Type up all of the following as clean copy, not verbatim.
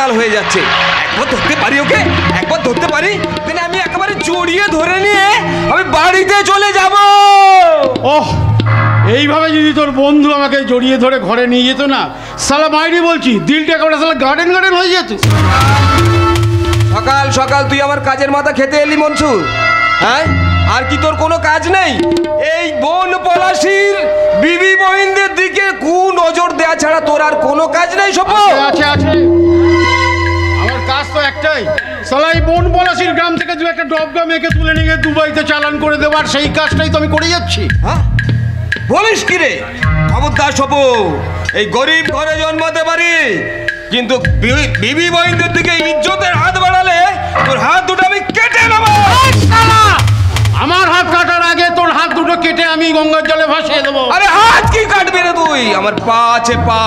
বেড়াল হয়ে যাচ্ছে। একবার ধরতে পারি ওকে, একবার ধরতে পারি, তাহলে আমি একেবারে জড়িয়ে ধরে নিয়ে আমি বাড়িতে চলে যাব। ওহ, এইভাবে যদি তোর বন্ধু আমাকে জড়িয়ে ধরে ঘরে নিয়ে যেত না, সালা মাইরি বলছি, দিলটা একেবারে সালা গার্ডেন গার্ডেন হয়ে যেত। সকাল সকাল তুই আমার কাজের মাথা খেতে এলি মনসুর, হ্যাঁ? আর কি তোর কোনো কাজ নেই? এই বন পলাশির বিবি বহিনদের দিকে কু নজর দেয়া ছাড়া তোর আর কোনো কাজ নেই? সব আছে আছে, আমার কাজ তো একটাই, সালা এই বন পলাশির গ্রাম থেকে দু একটা ডবগা মেয়েকে তুলে নিয়ে দুবাইতে চালান করে দেওয়ার সেই কাজটাই তো আমি করে যাচ্ছি। হ্যাঁ বলিস কি রে? খবরদার সপু, এই গরিব ঘরে জন্মাতে পারি, কিন্তু বিবি বহিনদের দিকে ইজ্জতের হাত বাড়ালে তোর হাত দুটো আমি কেটে নেব। আমার হাত কাটার আগে তোর হাত দুটো কেটে আমি গঙ্গার জলে ভাসিয়ে দেবো। আরে হাত কি কাটবি রে তুই? আমার পা আছে, পা,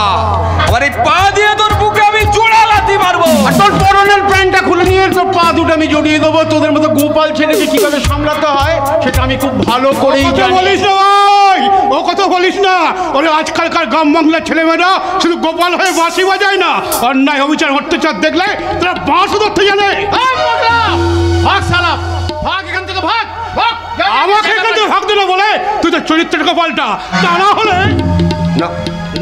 আমার এই পা দিয়ে তোর বুকে আমি জোড়া লাথি মারবো। আর তোর পরনের প্যান্টটা খুলে নিয়ে তোর পা দুটো আমি জড়িয়ে দেবো। তোদের মতো গোপাল ছেলেকে কিভাবে সামলাতে হয় সেটা আমি খুব ভালো করেই জানি। বলিস না ভাই, ও কথা বলিস না। ওরে আজকালকার গ্রাম বাংলার ছেলেমেয়েরা শুধু গোপাল হয়ে বাঁশি বাজায় না, অন্যায় অবিচার অত্যাচার দেখলে তারা বাঁশও ধরতে জানে। ভাগ সালা, ভাগ এখান থেকে, ভাগ ভাগ। আমাকে এখান থেকে ভাগ দিল বলে তুই তো চরিত্রটাকে পাল্টা, তা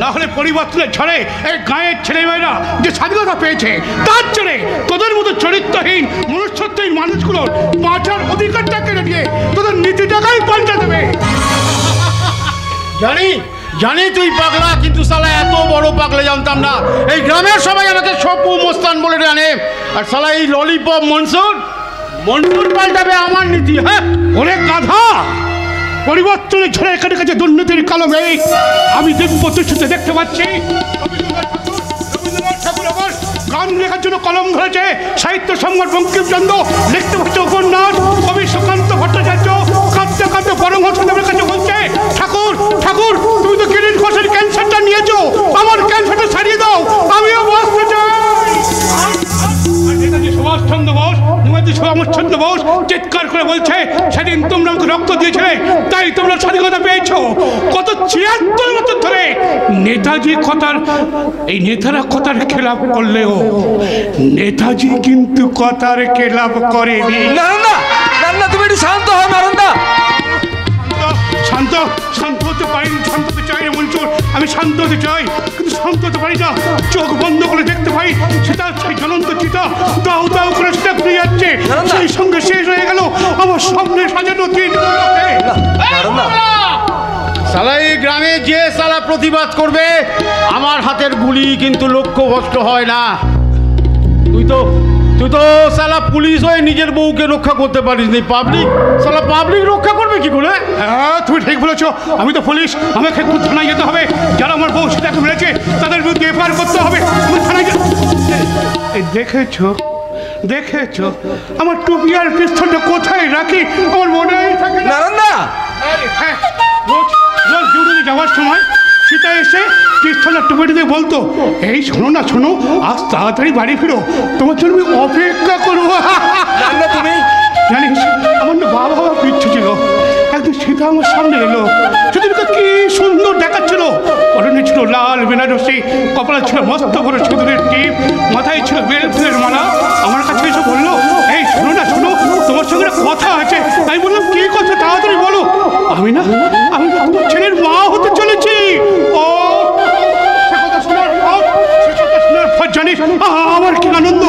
না হলে পরিবর্তনের ঝড়ে এই গাঁয়ের ছেলেমেয়েরা যে স্বাধীনতা পেয়েছে তার জন্য তোদের মতো চরিত্রহীন মনুষ্যত্বহীন মানুষগুলোর বাঁচার অধিকারটা কেড়ে নিয়ে তোদের নীতিটাকেই পাল্টে দেবে। জানি জানি তুই পাগলা, কিন্তু সালা এত বড় পাগলা জানতাম না। এই গ্রামের সবাই আমাকে সপু মোস্তান বলে জানে, আর সালা এই ললিপপ মনসুর পাল্টাবে আমার নীতি। হ্যাঁ অনেক গাধা, পরিবর্তনের ঝড়ে এখানে কাছে দুর্নীতির কালো মেঘ আমি দিব্য দৃষ্টিতে দেখতে পাচ্ছি। গান লেখার জন্য কলম ধরেছে সাহিত্য সম্রাট বঙ্কিমচন্দ্র, লিখতে পারছে উপন্যাস কবি সুকান্ত ভট্টাচার্য, কাঁদতে কাঁদতে পরমহংসদেবের কাছে বলছে, ঠাকুর ঠাকুর তুমি তো কিরিন ঘোষের ক্যান্সারটা নিয়েছো, আমার ক্যান্সারটা ছাড়িয়ে দাও, আমিও বাঁচতে চাই। সুভাষচন্দ্র বোস, সুভাষচন্দ্র বোস চিৎকার করে বলছে, সেদিন তোমরা আমাকে রক্ত দিয়েছিলে তাই তোমরা স্বাধীনতা পেয়েছো। কত ৭৬ বছর ধরে নেতাজি কথার, এই নেতারা কথার খেলাপ করলেও নেতাজি কিন্তু কথার খেলাপ করেনি। নারায়ণদা, নারায়ণদা তুমি একটু শান্ত হও। নারায়ণদা শান্ত শান্ত হতে পারিনি, শান্ত হতে চাই না মনসুর, আমি শান্ত হতে চাই কিন্তু শান্ত হতে পারি না। চোখ বন্ধ করে দেখতে পাই সেটা সেই জ্বলন্ত চিতা দাউ দাউ করে সেটা ঘুরে যাচ্ছে, সেই সঙ্গে শেষ হয়ে গেল আমার সামনে সাজানো দিন। সালা এই গ্রামে যে সালা প্রতিবাদ করবে আমার হাতের গুলি কিন্তু লক্ষ্যভ্রষ্ট হয় না। তুই তো সালা পুলিশ হয়ে নিজের বউকে রক্ষা করতে পারিস নি, পাবলিক রক্ষা করবে কি করে? হ্যাঁ তুমি ঠিক বলেছো, আমি তো পুলিশ, আমাকে একটু থানায় যেতে হবে। যারা আমার বউ সেটাকে মেরেছে তাদের বিরুদ্ধে এফআইআর করতে হবে। থানায় দেখেছো আমার টুপি আর পিস্তলটা কোথায় রাখি আমার মনেই থাকে না। নারায়ণদা, হ্যাঁ রোজ ডিউটিতে যাওয়ার সময় সীতা এসে পিস্তলের টুপিটি দিয়ে বলতো, এই শোনো না শোনো, আজ তাড়াতাড়ি বাড়ি ফিরো, তোমার জন্য আমি অপেক্ষা করবো। তুমি জানিস আমার না বাবা পিচ্ছু ছিল, একদিন সীতা আমার সামনে এলো, সেদিনকে কি সুন্দর দেখাচ্ছিল। পরনে ছিল লাল বেনারসি, কপালে ছিল মস্ত বড় সিঁদুরের টিপ, মাথায় ছিল বেল ফুলের মালা। আমার কাছে এসে বললো, এই শোনো না শোনো, তোমার সঙ্গে কথা আছে। আমি বললাম কি কথা, তাড়াতাড়ি বলো। আমি তোমার ছেলের মা হতে চলেছি। ও সে কথা শোনার পর জানিস আমার কি আনন্দ,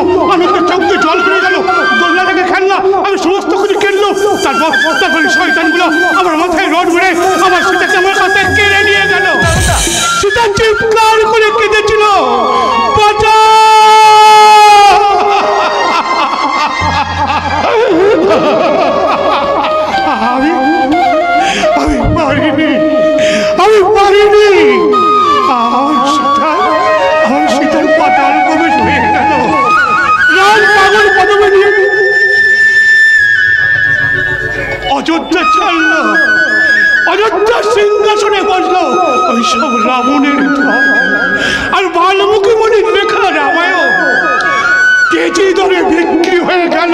চোখ দিয়ে জল বেরিয়ে গেল। দোলনা থেকে খেলনা আমি সমস্ত কিছু কিনলো, তারপর শয়তানগুলো আমার মাথায় রড মেরে আমার সীতাকে আমার কাছে কেড়ে নিয়ে গেল। সীতা চিৎকার করে কেঁদেছিল, বাঁচা। আমি পারিনি। আমার সীতার পাতাল প্রবেশ হয়ে গেল। রাম পাগল পদমে নিয়ে অযোধ্যা ছাড়ল, অযোধ্যা সিংহাসনে বসলো। ওই সব রাবণের আর বাল্মীকি মুনির লেখা রামায়ণ কেজি দরে বিক্রি হয়ে গেল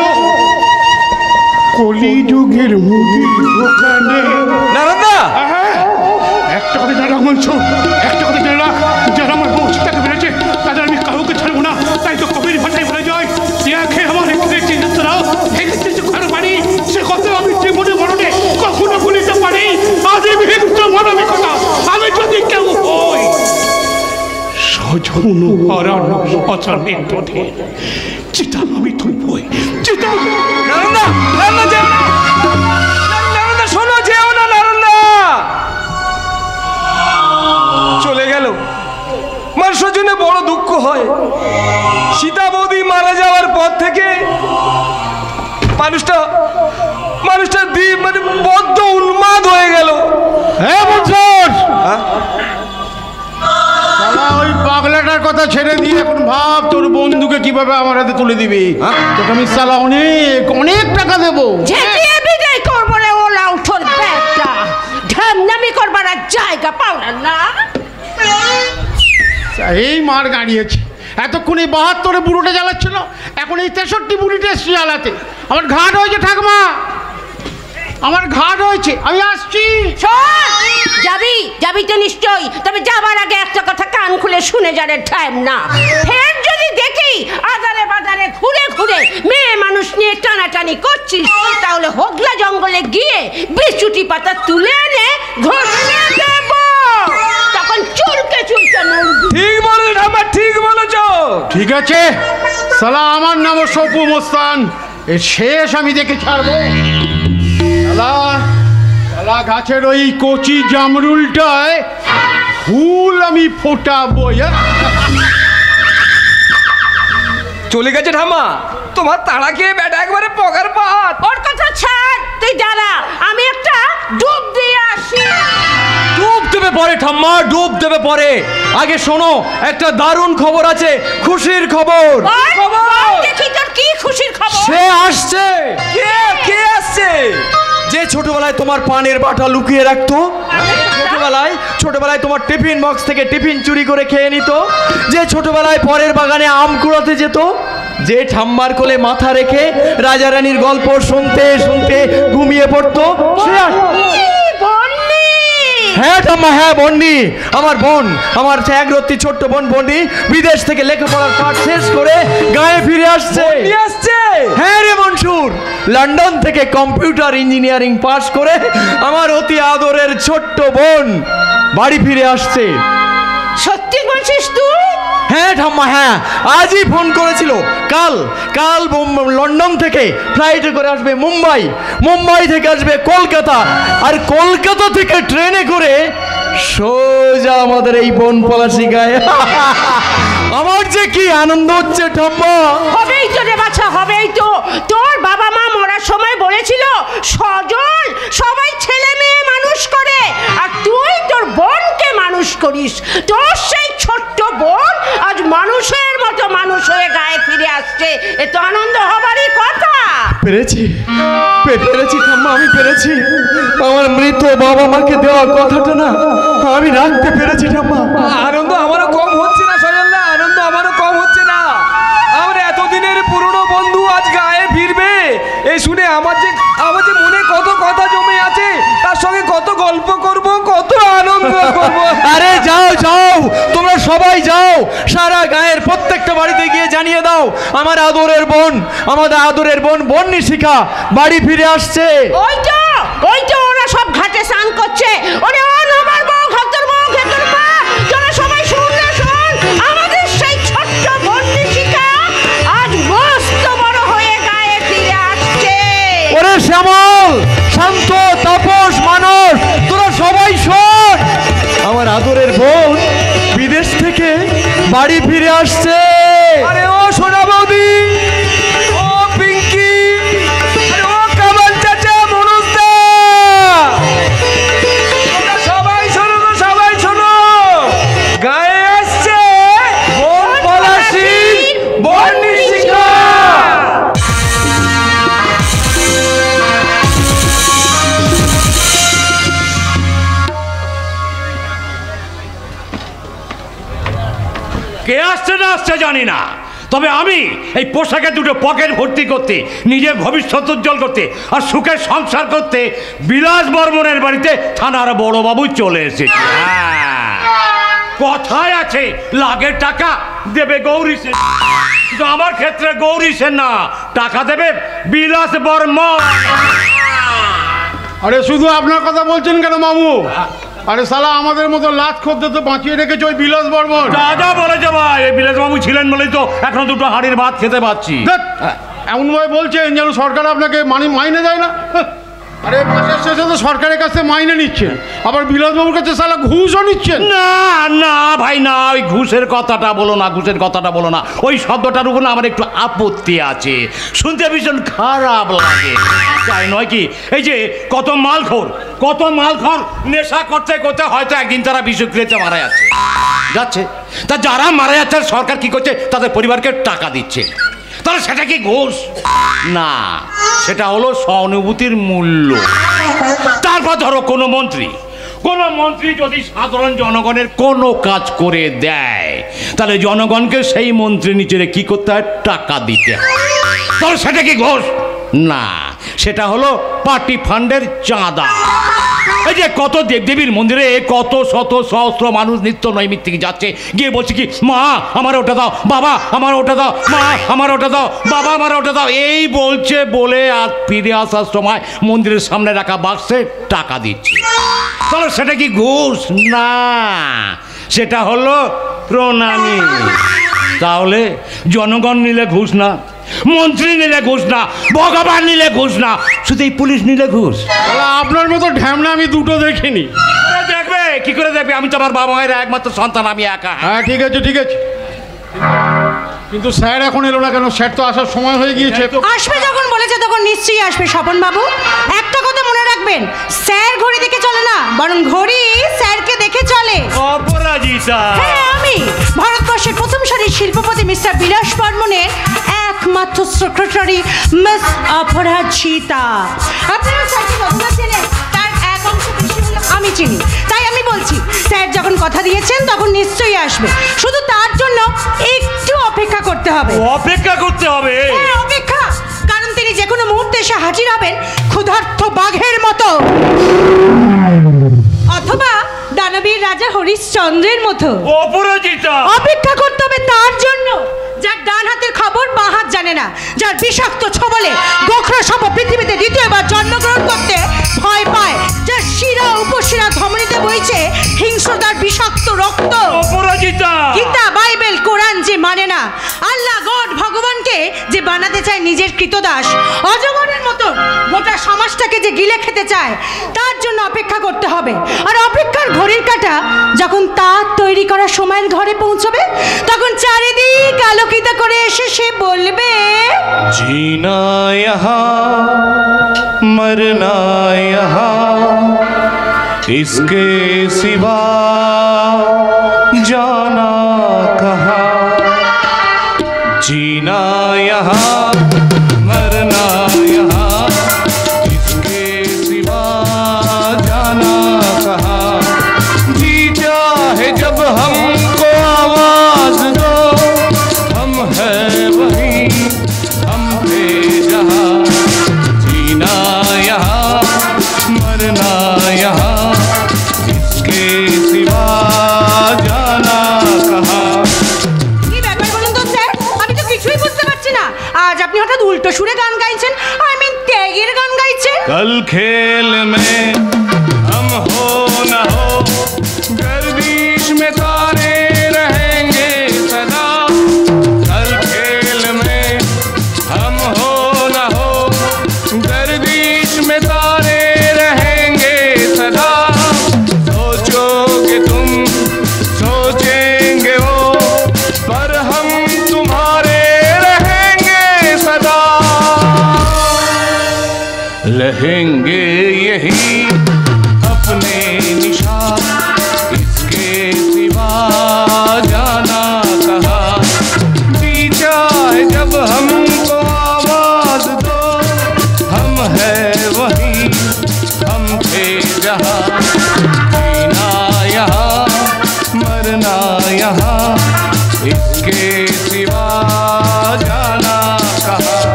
কলিযুগের মুদির দোকানে। নারায়ণদা, একটা কথা জানা মনসুর, একটা কথা জানা, যারা আমার বউ সীতাকে বেড়েছে তাদের আমি কাউকে ছাড়বো না। তাই তো কবির অনুহরণ অচনের পথে চিতা আমি তুলবই, চিতা। নারন্দা, নারন্দা যেও না, নারন্দা শোনো, যেও না নারন্দা। চলে গেল, মানুষের জন্য বড় দুঃখ হয়। সীতা বৌদি মারা যাওয়ার পর থেকে মানুষটা মানে বদ্ধ উন্মাদ হয়ে গেল। হ্যাঁ বলছস, হ্যাঁ? ওই পাগলাটার কথা ছেড়ে দিয়ে এখন ভাব তোর বন্ধুকে কিভাবে আমার হাতে তুলে দিবি। তোকে আমি সালা অনেক অনেক টাকা দেবো। ঝেঁটিয়ে বিদায় করবো রে ওলা উঠোর ব্যাগটা, ঢামনামি করবার আর জায়গা পাও না। এই মার গাড়িয়েছে, এতক্ষণ এই 72 বুড়োটা জ্বালাচ্ছিল, এখন এই 63 বুড়িটা এসছে জ্বালাতে। আমার ঘাট হয়েছে ঠাকমা, আমার ঘাট হয়েছে, আমি আসছি। শোন, যাবি তো নিশ্চয়ই, তবে যাবার আগে একটা কথা কান খুলে শুনে যারে টাইম না। ফের যদি দেখি আদারে বাজারে ঘুরে ঘুরে মেয়ে মানুষ নিয়ে টানাটানি করছিস, তাহলে হোগলা জঙ্গলে গিয়ে বিচুটি পাতা তুলে এনে ঘষে দেব, তখন চুলকে মরবি। ঠিক বলেছ আমার, ঠিক বলেছ। ঠিক আছে, সালা আমার নাম সপু মোস্তান, এর শেষ আমি দেখে ছাড়বো। সালা গাছের ওই কচি জামরুলটায় ফুল আমি ফোটাবো। চলে গেছে ঠাম্মা, তোমার তাড়া খেয়ে বেটা একবারে পগার পাত। ওর কথা ছাড়, তুই দাঁড়া, আমি একটা ডুব দিয়ে আসি। ডুব দেবে পরে ঠাম্মা, ডুব দেবে পরে। আগে শোনো, একটা দারুণ খবর আছে, খুশির খবর। বল, দেখি তোর কি খুশির খবর। সে আসছে। কে আসছে? যে ছোটবেলায় তোমার পানের বাটা লুকিয়ে রাখতো, ছোটবেলায় তোমার টিফিন বক্স থেকে টিফিন চুরি করে খেয়ে নিত, যে ছোটবেলায় পরের বাগানে আম কুড়াতে যেত, যে ঠাম্মার কোলে মাথা রেখে রাজা রানীর গল্প শুনতে শুনতে ঘুমিয়ে পড়তো, সে হ্যাঁ ঠাম্মা, হ্যাঁ বন্ডি, আমার বোন, আমার একরত্তি ছোট্ট বোন বন্ডি বিদেশ থেকে লেখাপড়ার পাঠ শেষ করে গায়ে ফিরে আসছে। হ্যাঁ রে মনসুর, লন্ডন থেকে কম্পিউটার ইঞ্জিনিয়ারিং পাশ করে আমার অতি আদরের ছোট্ট বোন বাড়ি ফিরে আসছে। সত্যি বলছিস তুই? হ্যাঁ ঠাম্মা, হ্যাঁ, আজই ফোন করেছিল। কাল লন্ডন থেকে ফ্লাইটে করে আসবে মুম্বাই, মুম্বাই থেকে আসবে কলকাতা, আর কলকাতা থেকে ট্রেনে করে সোজা আমাদের এই বনপলাশি গায়ে। আমার যে কি আনন্দ হচ্ছে ঠাম্মা। হবেই তো রে বাছা, হবেই তো। তোর বাবা মা মরার সময় বলেছিল সজল সবাই ছেলে মেয়ে মানুষ করে, আর তুই তোর বোনকে মানুষ করিস। তোর সেই ছোট্ট বোন আজ মানুষের মতো মানুষ হয়ে গায়ে ফিরে আসছে, এ তো আনন্দ হবারই কথা। পেরেছি ঠাম্মা, আমি পেরেছি। আমার মৃত বাবা মাকে দেওয়া কথাটা না আমি রাখতে পেরেছি ঠাম্মা। আনন্দ আমারও কম হচ্ছে না সজলদা, আনন্দ আমারও কম হচ্ছে না। আমরা এতদিনের পুরনো বন্ধু আজ গায়ে ফিরবে, এই শুনে আমার যে মনে কত কথা জমে আছে, তার সঙ্গে কত গল্প করব, কত আনন্দ করব। আরে যাও যাও, তোমরা সবাই যাও, সারা গায়ের প্রত্যেকটা বাড়িতে গিয়ে জানিয়ে দাও আমার আদরের বোন, আমাদের আদরের বোন বন্নিশিখা বাড়ি ফিরে আসছে। ওই তো ওরা সব ঘাটে স্নান করছে। ওরে ও আমার বউ, ঘাতর বউ, ঘাতর মা, তোরা সবাই শুন না, শোন, আমাদের সেই ছোট্ট বন্নিশিখা আজ মস্ত বড় হয়ে গায়ে ফিরে আসছে। ওরে শ্যামল, শান্ত, তাপস, মানস, তোরা সবাই শোন, আমার আদরের বোন বিদেশ থেকে বাড়ি ফিরে আসছে। আরে ও সোনা বৌদি, ও পিঙ্কি, আরে ও কামাল চাচা, মনুজদা, তোমরা সবাই শোনো গো, সবাই শোনো, গায়ে আসছে বনপলাশির বন্নিশিখা। কে আসছে না আসছে জানি না, তবে আমি এই পোশাকে দুটো পকেট ভর্তি করতে, নিজের ভবিষ্যৎ উজ্জ্বল করতে আর সুখের সংসার করতে বিলাস বর্মনের বাড়িতে থানার বড়বাবু চলে এসেছে। কথায় আছে লাগের টাকা দেবে গৌরী সেন, কিন্তু আমার ক্ষেত্রে গৌরী সেন না, টাকা দেবে বিলাস বর্মন। আরে শুধু আপনার কথা বলছেন কেন মামু? আরে সালা আমাদের মতো লাত খদ্দের তো বাঁচিয়ে রেখেছে ওই বিলাস বর্মন। দাদা বলেছে ভাই, ছিলেন বলেই তো এখনো দুটো হাঁড়ির ভাত খেতে পাচ্ছি। ধ্যাৎ, এমনভাবে বলছেন যেন সরকার আপনাকে মাইনে দেয় না। আরে মাসের শেষে তো সরকারের কাছে মাইনে নিচ্ছেন, আবার বিলাসবাবুর কাছে সালা ঘুষও নিচ্ছেন। না না ভাই না, ওই ঘুষের কথাটা বলো না, ঘুষের কথাটা বলো না। ওই শব্দটার উপর না আমার একটু আপত্তি আছে, শুনতে ভীষণ খারাপ লাগে। তাই নয় কি, এই যে কত মালখোর নেশা করতে করতে হয়তো একদিন তারা বিষক্রিয়াতে মারা যাচ্ছে। তা যারা মারা যাচ্ছে সরকার কি করছে, তাদের পরিবারকে টাকা দিচ্ছে। তাহলে সেটা কি ঘুষ না, সেটা হলো সহানুভূতির মূল্য। তারপর ধরো কোনো মন্ত্রী যদি সাধারণ জনগণের কোনো কাজ করে দেয়, তাহলে জনগণকে সেই মন্ত্রী নিচে কি করতে হয়, টাকা দিতে হয়। তাহলে সেটা কি ঘুষ না, সেটা হলো পার্টি ফান্ডের চাঁদা। এই যে কত দেবদেবীর মন্দিরে কত শত সহস্র মানুষ নিত্য নৈমিত্তিক যাচ্ছে, গিয়ে বলছে কি, মা আমার ওটা দাও, বাবা আমার ওটা দাও, মা আমার ওটা দাও, বাবা আমার ওটা দাও, এই বলছে বলে আর ফিরে আসার সময় মন্দিরের সামনে রাখা বাক্সে টাকা দিচ্ছে। তাহলে সেটা কি ঘুষ না, সেটা হলো প্রণামী। তাহলে জনগণ নিলে ঘুষ না, মন্ত্রী নিলে ঘুষ না, ভগবান নিলে ঘুষ না, শুধু এই পুলিশ নিলে ঘুষ। আপনার মতো ঢ্যামনা আমি দুটো দেখিনি। দেখবে কি করে দেখবে, আমি তো আমার বাবা মায়ের একমাত্র সন্তান, আমি একা। হ্যাঁ ঠিক আছে কিন্তু স্যার এখন এলো না কেন? স্যার তো আসার সময় হয়ে গিয়েছে। আসবে যখন বলেছে তখন নিশ্চয়ই আসবে স্বপন বাবু। একটা কথা মনে রাখবেন, স্যার ঘড়ি দেখে চলে না, বরং ঘড়ি স্যারকে দেখে চলে। অপরাজিতা, হ্যাঁ আমি ভারতবর্ষের প্রথম সারির শিল্পপতি মিস্টার বিলাস বর্মনের একমাত্র সেক্রেটারি মিস অপরাজিতা। আপনারা স্যারকে কতটা চেনেন তার এক অংশ বেশি হলো আমি চিনি, তাই আমি বলছি স্যার যখন কথা দিয়েছেন তখন নিশ্চয়ই আসবে। শুধু তার জন্য একটু অপেক্ষা করতে হবে। অপেক্ষা করতে হবে? হ্যাঁ অপেক্ষা, কারণ তিনি যে কোনো মুহূর্তে এসে হাজির হবেন ক্ষুধার্ত বাঘের মতো, অথবা দানবীর রাজা হরিশ্চন্দ্রের মতো। অপরাজিতা, অপেক্ষা করতে হবে তার জন্য যার ডান হাতের খবর বাঁ হাত জানে না, যার বিষাক্ত ছবলে গোখরা সব পৃথিবীতে দ্বিতীয়বার জন্মগ্রহণ করতে ভয় পায়, যার শিরা উপশিরা ধমনীতে বইছে হিংস্রতার বিষাক্ত রক্ত। অপরাজিতা, গীতা বাইবেল কোরআন যে মানে না, আল্লাহ গড ভগবানকে যে বানাতে চায় নিজের কৃতদাস, অজগরের মতো গোটা সমাজটাকে যে গিলে খেতে চায়, তার জন্য অপেক্ষা করতে হবে। আর অপেক্ষার ঘড়ির কাঁটা যখন তার তৈরি করা সময়ের ঘরে পৌঁছবে, তখন চারিদিক আলোকিত করে এসে সে বলবে, जीना यहाँ मरना यहाँ, इसके सिवा जाना कहाँ। जीना यहाँ मरना यहाँ, इसके सिवा जाना कहाँ। जी चाहे जब हमको आवाज दो, हम है वही, हम थे जहाँ। जीना यहाँ मरना यहाँ, इसके सिवा जाना कहाँ। কি ব্যাপার বলুন তো স্যার, আমি তো কিছুই বুঝতে পারছি না। আজ আপনি হঠাৎ উল্টো সুরে গান গাইছেন, আই মিন ত্যাগের গান গাইছেন। कल खेल में हम हो न हो, गर्दिश में तारे रहेंगे सदा। कल खेल में हम हो न हो, गर्दिश में तारे रहेंगे सदा। सोचोगे तुम सोचेंगे वो, पर हम तुम्हारे रहेंगे सदा। रहेंगे यही अपने निशान, इसके सिवा जाना कहाँ। जी चाहे जब हमको आवाज दो, हम है वही, हम थे जहाँ। जीना यहाँ मरना यहाँ, इसके सिवा जाना कहाँ।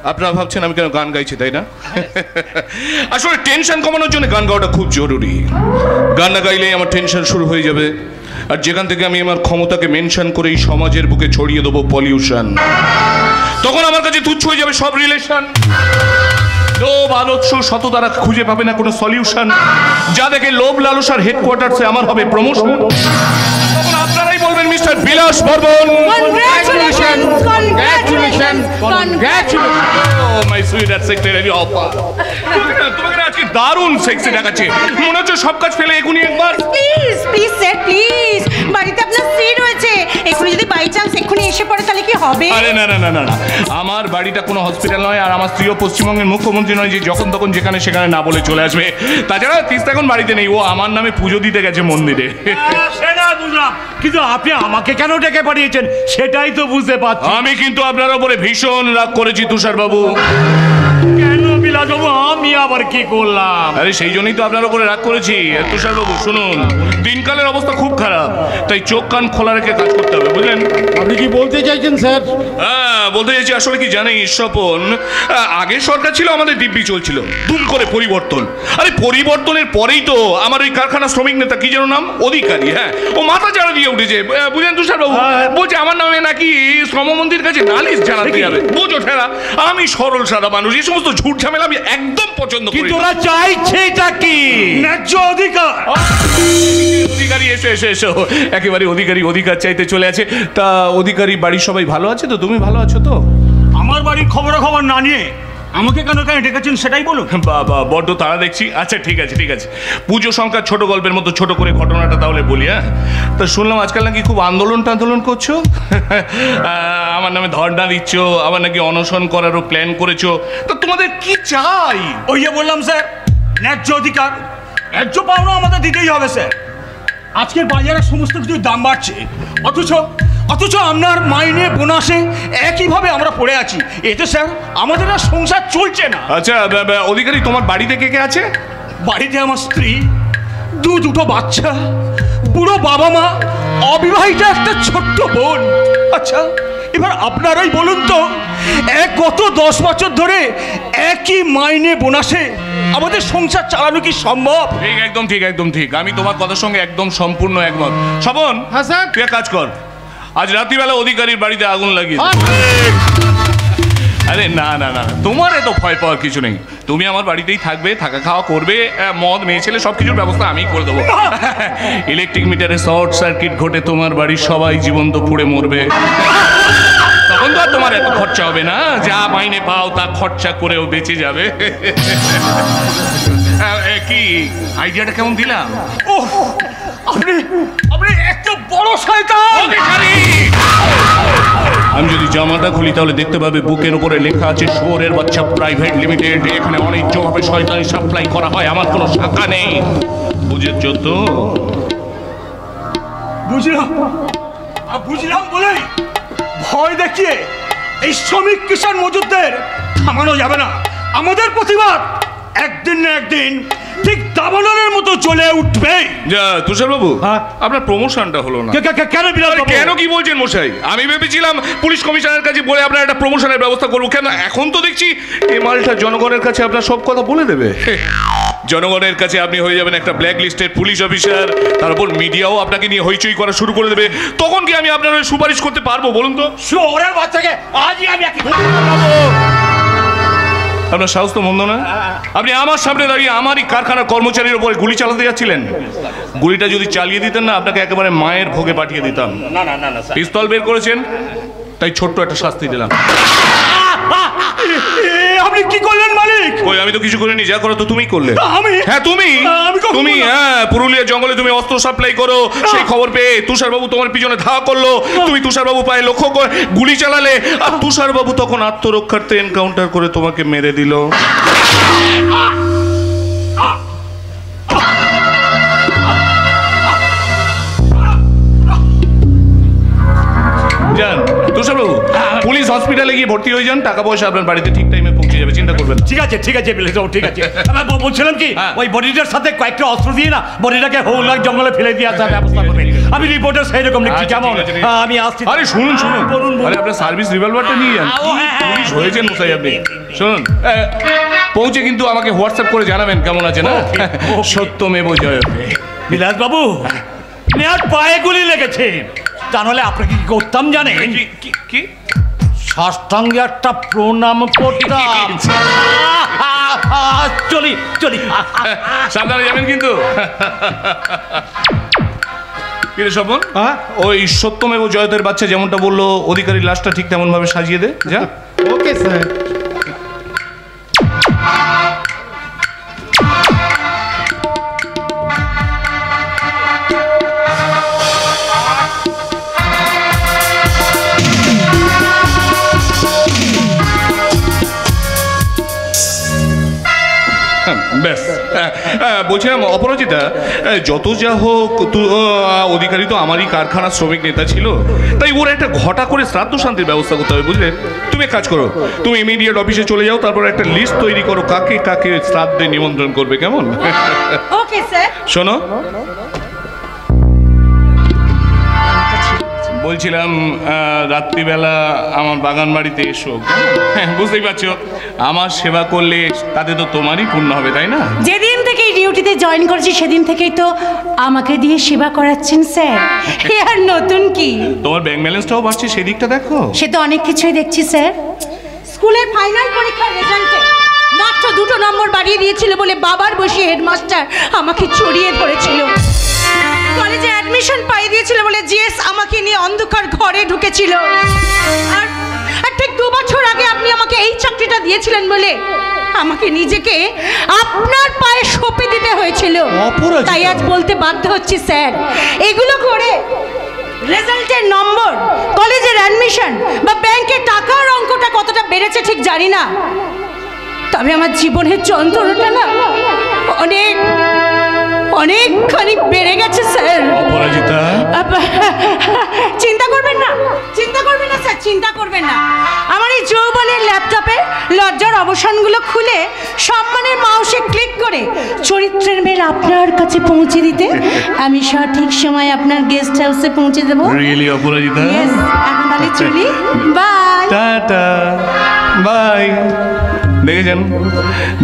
আপনারা ভাবছেন আমি কেন গান গাইছি, তাই না? আসলে টেনশন কমানোর জন্য গান গাওয়াটা খুব জরুরি। গান না গাইলেই আমার টেনশন শুরু হয়ে যাবে, আর যেখান থেকে আমি আমার ক্ষমতাকে মেনশন করেই সমাজের বুকে ছড়িয়ে দেবো পলিউশন, তখন আমার কাছে তুচ্ছ হয়ে যাবে সব রিলেশন। লোভ আলস্য সততারা খুঁজে পাবে না কোনো সলিউশন, যা দেখে লোভ লালসার হেডকোয়ার্টার্সে আমার হবে প্রমোশন। তখন আপনারাই বলবেন mister Vilas Barman, Congratulations! Congratulations! Congratulations! My sweet secretary offer. তোমাকে না আজকে দারুণ সেক্সি দেখাচ্ছে, মনে হচ্ছে সব কাজ ফেলে এখনই একবার। প্লিজ প্লিজ স্যার প্লিজ, বাড়িতে আপনার স্ত্রী রয়েছে, এক্ষুনি যদি বাই চান্স এক্ষুনি এসে পড়ে তাহলে কি হবে? আরে না না না না না, আমার বাড়িটা কোনো হসপিটাল নয়, আর আমার স্ত্রীও পশ্চিমবঙ্গের মুখ্যমন্ত্রী নয় যে যখন তখন যেখানে সেখানে না বলে চলে আসবে। তাছাড়া তিস্তা এখন বাড়িতে নেই, ও আমার নামে পুজো দিতে গেছে মন্দিরে। সেটা বুঝলাম, কিন্তু আপনি আমাকে কেন ডেকে পাঠিয়েছেন সেটাই তো বুঝতে পারছি। আমি কিন্তু আপনার ওপরে ভীষণ রাগ করেছি তুষার বাবু। কেন বিলাসবাবু, আমি আবার কি করলাম? আরে সেই জন্যই তো আপনার উপরে রাগ করেছি। তুষার বাবু শুনুন, দিনকালের অবস্থা খুব খারাপ, তাই চোখ কান খোলা রেখে কাজ করতে হবে, বুঝলেন? আপনি কি বলতে চাইছেন স্যার? হ্যাঁ বলতে চাইছি, আসলে কি জানিস স্বপন, আগে সরকার ছিল, আমাদের দিব্যি চলছিল, দুম করে পরিবর্তন। আরে পরিবর্তনের পরেই তো আমার ওই কারখানা শ্রমিক নেতা কি যেন নাম, অধিকারী, হ্যাঁ ও মাথা চাড়া দিয়ে উঠেছে, বুঝলেন তুষার বাবু? বলছে আমার নামে নাকি শ্রমমন্ত্রীর কাছে নালিশ জানাতে যাবে। বোঝো ঠেলা, আমি সরল সাদা মানুষ, এই সমস্ত ঝুট ঝামেলা আমি একদম পছন্দ করি কিন্তু না। ওরা চাইছে এটা কি? ন্যায্য অধিকার। অধিকারী এসো এসো এসো, একেবারে অধিকারী অধিকার চাইতে চলে আছে। তা অধিকারী বাড়ির সবাই ভালো আছে তো? তুমি ভালো আছো তো? আমার বাড়ির খবর না নিয়ে আমাকে কেন কেন ডেকেছেন সেটাই বলুন। বাবা বড্ড তারা দেখছি। আচ্ছা ঠিক আছে ঠিক আছে, পুজো সংখ্যা ছোট গল্পের মতো ছোট করে ঘটনাটা তাহলে বলি। হ্যাঁ, তা শুনলাম আজকাল নাকি খুব আন্দোলন করছো, আমার নামে ধর্ণা দিচ্ছ, আবার নাকি অনশন করারও প্ল্যান করেছো। তা তোমাদের কি চাই? ওই যে বললাম স্যার, ন্যায্য অধিকার, ন্যায্য পাওনা আমাদের দিতেই হবে স্যার। আজকের বাজারে সমস্ত কিছুর দাম বাড়ছে, অথচ আপনার মাইনে বোনাসে একইভাবে আমরা পড়ে আছি। এতে স্যার আমাদের আর সংসার চলছে না। আচ্ছা অধিকারী, তোমার বাড়িতে কে কে আছে? বাড়িতে আমার স্ত্রী, দুটো বাচ্চা, বুড়ো বাবা মা, অবিবাহিত একটা ছোট্ট বোন। আচ্ছা এবার আপনারাই বলুন তো, গত 10 বছর ধরে একই মাইনে বোনাসে আমাদের সংসার চালানো কি সম্ভব? ঠিক, একদম ঠিক, একদম ঠিক, আমি তোমার কথার সঙ্গে একদম সম্পূর্ণ একমত। স্বপন, হ্যাঁ স্যার। তুই এক কাজ কর, আজ রাত্রিবেলা অধিকারীর বাড়িতে আগুন লাগিয়ে দে। আরে না না না, তোমার এত ভয় পাওয়ার কিছু নেই, তুমি আমার বাড়িতেই থাকবে, থাকা খাওয়া করবে, মদ মেয়ে ছেলে সব কিছুর ব্যবস্থা আমি করে দেবো। ইলেকট্রিক মিটারে শর্ট সার্কিট ঘটে তোমার বাড়ির সবাই জীবন্ত পুড়ে মরবে, তখন তো আর তোমার এত খরচা হবে না, যা মাইনে পাও তা খরচা করেও বেঁচে যাবে। কি আইডিয়াটা কেমন দিলাম? আপনি একটা বড় শয়তান। আমি যদি জামাটা খুলি তাহলে দেখতে পাবে বুকের উপরে লেখা আছে শোরের বাচ্চা প্রাইভেট লিমিটেড। এখানে অনেকভাবে শয়তানি সাপ্লাই করা হয়, আমার কোনো শাখা নেই, বুঝেছ তো? বুঝলাম বলে ভয় দেখিয়ে এই শ্রমিক কিষাণ মজুরদের থামানো যাবে না। আমাদের প্রতিবাদ একদিন না একদিন ঠিক দাবানলের মতো চলে উঠবে। যা তুষার বাবু, আপনার প্রমোশনটা হলো না কেন? কেন কি বলছেন মশাই? আমি ভেবেছিলাম পুলিশ কমিশনারের কাছে বলে আপনার একটা প্রমোশনের ব্যবস্থা করবো। কেন এখন তো দেখছি এই মালটা জনগণের কাছে আপনার সব কথা বলে দেবে। জনগণের কাছে আপনি হয়ে যাবেন একটা ব্ল্যাক লিস্টেড পুলিশ অফিসার, তার উপর মিডিয়াও আপনাকে নিয়ে হইচই করা শুরু করে দেবে। তখন কি আমি আপনার সুপারিশ করতে পারবো বলুন তো? শহরের বাচ্চাকে আজই আমি আপনার সাহস তো মন্দ না। আপনি আমার সামনে দাঁড়িয়ে আমারই কারখানার কর্মচারীর উপরে গুলি চালাতে যাচ্ছিলেন। গুলিটা যদি চালিয়ে দিতেন না, আপনাকে একেবারে মায়ের ভোগে পাঠিয়ে দিতাম। না না না না, পিস্তল বের করেছেন তাই ছোট্ট একটা শাস্তি দিলাম। আপনি কি করলেন মালিক? ওই আমি তো কিছু করিনি, যা করো তো তুমিই করলে। আমি? হ্যাঁ তুমি, তুমি হ্যাঁ পুরুলিয়া জঙ্গলে তুমি অস্ত্র সাপ্লাই করো, সেই খবর পেয়ে তুষারবাবু তোমার পিছনে ধাওয়া করলো, তুমি তুষারবাবু পায়ে লক্ষ্য করে গুলি চালালে, আর তুষারবাবু তখন আত্মরক্ষার্থে এনকাউন্টার করে তোমাকে মেরে দিল। যান তুষারবাবু, পুলিশ হসপিটালে গিয়ে ভর্তি হয়ে যান, টাকা পয়সা আপনার বাড়িতে ঠিক টাইমে পৌঁছে যাবে, চিন্তা করবেন। ঠিক আছে ঠিক আছে ঠিক আছে। বলছিলাম কি, ওই বডিটার সাথে কয়েকটা অস্ত্র দিয়ে না বডিটাকে হোলাক জঙ্গলে ফেলে দিয়ে আসার ব্যবস্থা করবেন। আমি রিপোর্টার সেই রকম লিখছি, কেমন? আমি আসছি। আরে শুনুন শুনুন, আরে আপনার সার্ভিস রিভলভারটা নিয়ে যান, পুলিশ হয়েছেন মশাই আপনি। শুনুন, পৌঁছে কিন্তু আমাকে হোয়াটসঅ্যাপ করে জানাবেন কেমন আছে না। সত্যমেব জয়তে। বিলাস বাবু, নেয়ার পায়ে গুলি লেগেছে, তা নাহলে আপনাকে কি করতাম জানেন? কি সাষ্টাঙ্গে একটা প্রণাম করতাম। চলি চলি। সাবধানে যাবেন কিন্তু। কিরে স্বপন, ওই সত্যমেব জয়তের বাচ্চা যেমনটা বললো অধিকারী লাশটা ঠিক তেমন ভাবে সাজিয়ে দে যা। Okay sir. ব্যাস, বলছিলাম অপরাজিতা, যত যা হোক অধিকারী তো আমারই কারখানার শ্রমিক নেতা ছিল, তাই ওর একটা ঘটা করে শ্রাদ্ধ শান্তির ব্যবস্থা করতে হবে, বুঝলে? তুমি এক কাজ করো, তুমি ইমিডিয়েট অফিসে চলে যাও, তারপর একটা লিস্ট তৈরি করো কাকে কাকে শ্রাদ্ধে নিমন্ত্রণ করবে, কেমন? Okay sir. শোনো, বলছিলাম রাত্রিবেলা আমার বাগান বাড়িতে এসো। হ্যাঁ, বুঝতেই পারছো আমার সেবা করলে তাতে তো তোমারই পূর্ণ হবে, তাই না? যেদিন থেকে এই ডিউটিতে জয়েন করেছি সেদিন থেকেই তো আমাকে দিয়ে সেবা করাচ্ছেন স্যার, এ আর নতুন কি? তোমার ব্যাংক ব্যালেন্সটাও বাড়ছে, সেদিকটা দেখো। সে তো অনেক কিছুই দেখছি স্যার। স্কুলের ফাইনাল পরীক্ষার রেজাল্টে মাত্র 2 নম্বর বাড়িয়ে দিয়েছিল বলে বাবার বসে হেডমাস্টার আমাকে চড়িয়ে ধরেছিল। কলেজে অ্যাডমিশন পাইয়ে দিয়েছিল বলে জিএস আমাকে নিয়ে অন্ধকার ঘরে ঢুকেছিল। আর ঠিক 2 বছর আগে আপনি আমাকে এই চাকরিটা দিয়েছিলেন বলে আমাকে নিজেকে আপনার পায়ে সঁপে দিতে হয়েছিল। তাই আজ বলতে বাধ্য হচ্ছি স্যার, এগুলো করে রেজাল্টের নম্বর, কলেজের অ্যাডমিশন বা ব্যাংকে টাকার অঙ্কটা কতটা বেড়েছে ঠিক জানি না, তবে আমার জীবনের যন্ত্রণাটা না অনেক অনেকখানি বেড়ে গেছে স্যার। অপরাজিতা, চিন্তা করবেন না, চিন্তা করবেন না স্যার, চিন্তা করবেন না। আমার এই যৌবনের ল্যাপটপে লজ্জার অবসানগুলো খুলে সম্মানের মাউসে ক্লিক করে চরিত্রের মেল আপনার কাছে পৌঁছে দিতে আমি সঠিক সময় আপনার গেস্ট হাউসে পৌঁছে দেবো। রিয়েলি অপরাজিতা? ইয়েস। এখন তাহলে চলি, বাই। Tata, by.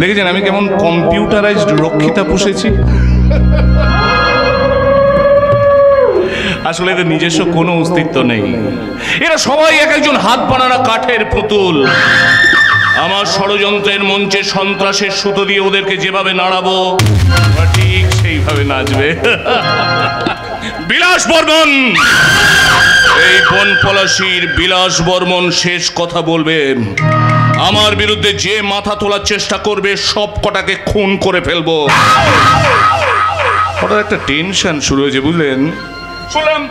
দেখেছেন আমি কেমন কম্পিউটারাইজড রক্ষিতা পুষেছি? আসলে এদের নিজস্ব কোনো অস্তিত্ব নেই, এরা সবাই এক একজন হাত বানানো কাঠের পুতুল। আমার ষড়যন্ত্রের মঞ্চে সন্ত্রাসের সুতো দিয়ে ওদেরকে যেভাবে নাড়াবো ঠিক সেইভাবে নাচবে। বিলাস বর্মন, এই বন পলাশীর বিলাস বর্মন শেষ কথা বলবে। আমার বিরুদ্ধে যে মাথা তোলার চেষ্টা করবে সব কটাকে খুন করে ফেলবো। হঠাৎ একটা টেনশন শুরু হয়েছে, বুঝলেন? শুনলাম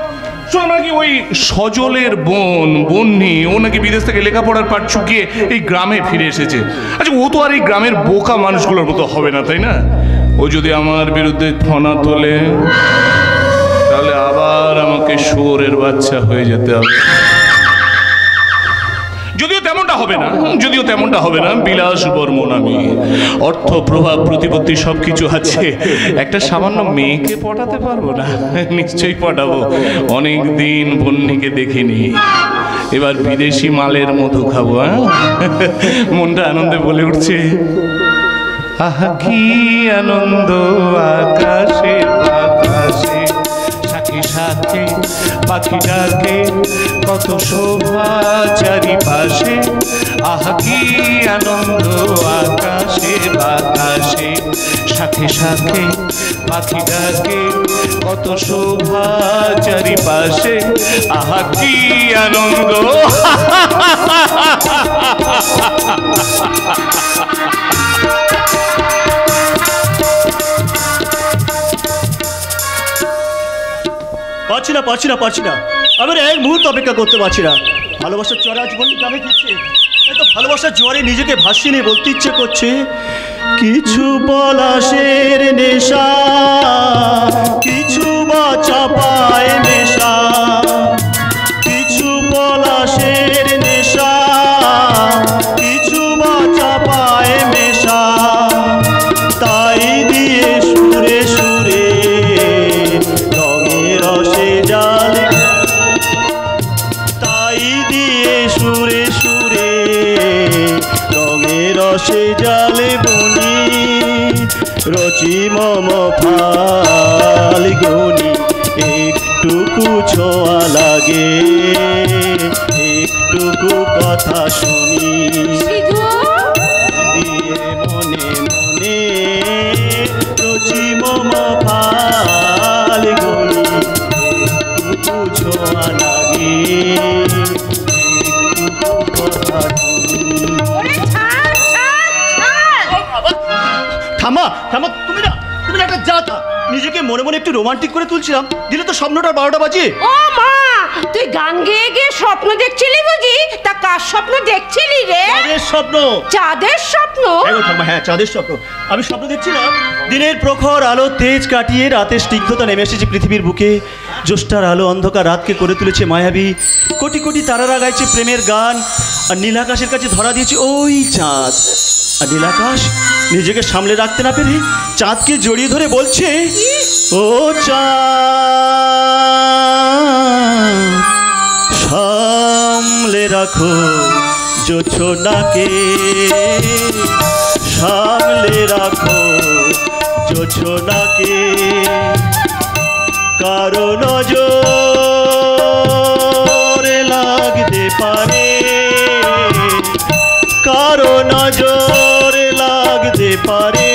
নাকি ওই সজলের বন্যি ও নাকি বিদেশ থেকে লেখাপড়ার পাঠ চুকিয়ে এই গ্রামে ফিরে এসেছে। আচ্ছা, ও তো আর এই গ্রামের বোকা মানুষগুলোর মতো হবে না, তাই না? ও যদি আমার বিরুদ্ধে ফনা তোলে তাহলে আবার আমাকে শুয়োরের বাচ্চা হয়ে যেতে হবে। যদিও তেমনটা হবে না, বিলাস বর্মন আমি। অর্থ, প্রভাব, প্রতিপত্তি সবকিছু আছে, একটা সামান্য মেয়েকে পটাতে পারবো না? নিশ্চয়ই পটাবো। অনেক দিন বন্যিকে দেখিনি, এবার বিদেশি মালের মধু খাবো। মনটা আনন্দে বলে উঠছে, আহা কি আনন্দ আকাশে বাতাসে, সাথে সাথে পাখি ডাকে কত শোভা চারিপাশে। আহা কি আনন্দ আকাশে বাতাসে, সাথে সাথে পাখি ডাকে কত শোভা চারিপাশে। আহা কি আনন্দ। পারছি না আমি এক মুহূর্ত অপেক্ষা করতে পারছি না। ভালোবাসার চড়া জীবন গ্রামে দিচ্ছে, তো ভালোবাসার জোয়ারে নিজেকে ভাসিয়ে নিয়ে বলতে ইচ্ছে করছে, কিছু পলাশের নেশা, কিছু বা চাপায় নেশা, কিছু পলাশের নেশা, কিছু বা চাপায় নেশা। তাই দিয়ে সুরে সুরে রঙে রসে জালে, তাই দিয়ে সুরে সুরে রঙে রসে জালে বনি, রচি মম ফাল্গুনি। একটুকু ছোঁয়া লাগে, একটুকু কথা শুনি, দিয়ে মনে রোমান্টিক করে তুলছিলাম, দিলে তো স্বপ্নটা 12টা বাজিয়ে। ও মা, তুই গান গেয়ে গিয়ে স্বপ্ন দেখছিলি বুঝি? তা কার স্বপ্ন দেখছিলি রে? চাঁদের স্বপ্ন। চাঁদের স্বপ্ন? হ্যাঁ, চাঁদের স্বপ্ন। আমি স্বপ্ন দেখছিলাম দিনের প্রখর আলো তেজ কাটিয়ে রাতের স্নিগ্ধতা নেমে এসেছে পৃথিবীর বুকে। জ্যোষ্ঠার আলো অন্ধকার রাতকে করে তুলেছে মায়াবী। কোটি কোটি তারারা গাইছে প্রেমের গান, আর নীলাকাশের কাছে ধরা দিয়েছে ওই চাঁদ। আর নীলাকাশ নিজেকে সামলে রাখতে না পেরে চাঁদকে জড়িয়ে ধরে বলছে, ও চাঁদ সামলে রাখো জোছনাকে, সামলে রাখো জোছনাকে, কারো নজরে লাগতে পারে, কারো নজরে লাগতে পারে।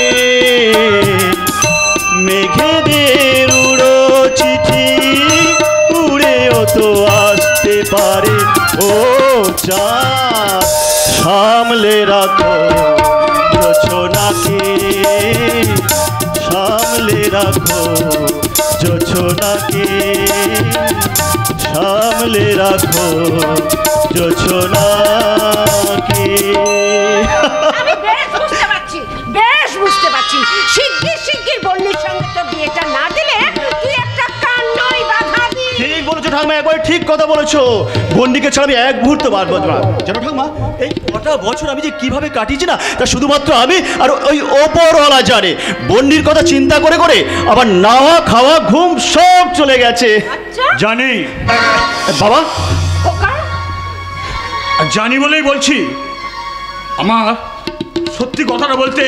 মেঘেদের উড়ো চিঠি উড়েও তো আসতে পারে। ও চাঁদ সামলে রাখো জোছনাকে, সামলে রাখো জোছনাকে, সামলে রাখো জোছনাকে। আমি বেশ বুঝতে পারছি, বেশ বুঝতে পারছি। শিগগির শিগগির বন্যের সঙ্গে তো বিয়েটা না দিলে তুই একটা কাণ্ডই বাঁধাবি। ঠিক বলেছো ঠাকমা, একবার ঠিক কথা বলেছো। বন্ডিকে ছাড়া আমি এক মুহূর্ত বাঁচবো না। জানো ঠাকমা, এই কটা বছর আমি যে কিভাবে কাটিয়েছি না, তা শুধুমাত্র আমি আর ওই ওপরওয়ালা জানে। বন্ডির কথা চিন্তা করে করে আবার নাওয়া খাওয়া ঘুম সব চলে গেছে। জানি বাবা, জানি বলেই বলছি, আমার সত্যি কথাটা বলতে